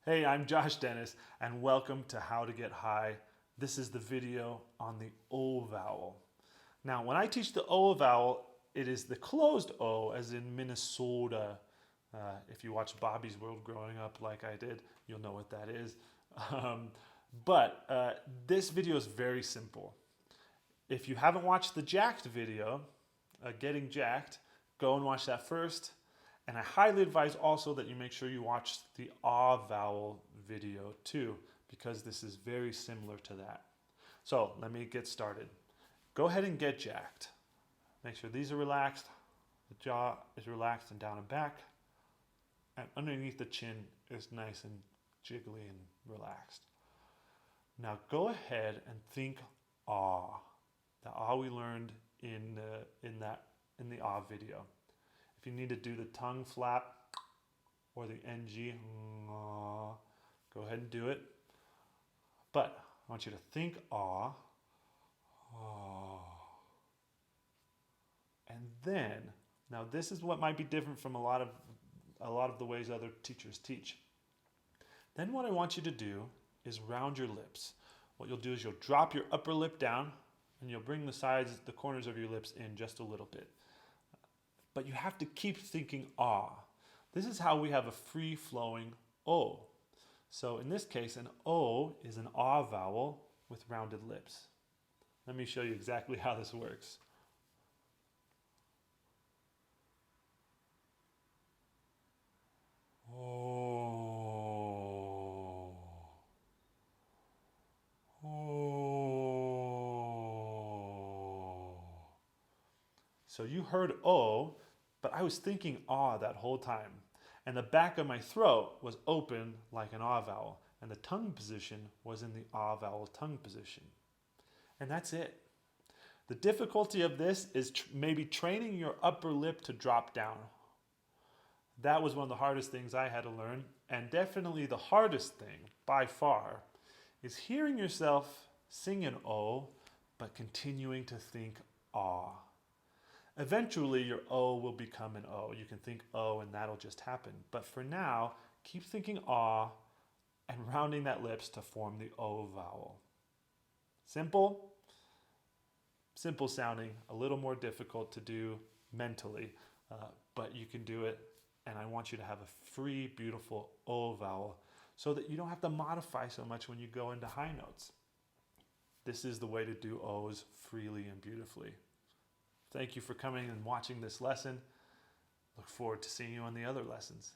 Hey, I'm Josh Dennis, and welcome to How to Get High. This is the video on the O vowel. Now, when I teach the O vowel, it is the closed O, as in Minnesota. If you watch Bobby's World growing up like I did, you'll know what that is. But this video is very simple. If you haven't watched the jacked video, Getting Jacked, go and watch that first. And I highly advise also that you make sure you watch the ah vowel video too, because this is very similar to that. So let me get started. Go ahead and get jacked. Make sure these are relaxed, the jaw is relaxed and down and back, and underneath the chin is nice and jiggly and relaxed. Now go ahead and think ah, the ah we learned in the ah video. If you need to do the tongue flap or the NG, go ahead and do it. But I want you to think ah, and then, now this is what might be different from a lot of the ways other teachers teach. Then what I want you to do is round your lips. What you'll do is you'll drop your upper lip down and you'll bring the corners of your lips in just a little bit. But you have to keep thinking ah. This is how we have a free-flowing O. So in this case, an O is an ah vowel with rounded lips. Let me show you exactly how this works. Oh. Oh. So you heard O, but I was thinking ah that whole time. And the back of my throat was open like an ah vowel. And the tongue position was in the ah vowel tongue position. And that's it. The difficulty of this is maybe training your upper lip to drop down. That was one of the hardest things I had to learn. And definitely the hardest thing, by far, is hearing yourself sing an O, but continuing to think ah. Eventually, your O will become an O. You can think O and that'll just happen. But for now, keep thinking ah and rounding that lips to form the O vowel. Simple? Simple sounding, a little more difficult to do mentally, but you can do it. And I want you to have a free, beautiful O vowel so that you don't have to modify so much when you go into high notes. This is the way to do O's freely and beautifully. Thank you for coming and watching this lesson. Look forward to seeing you on the other lessons.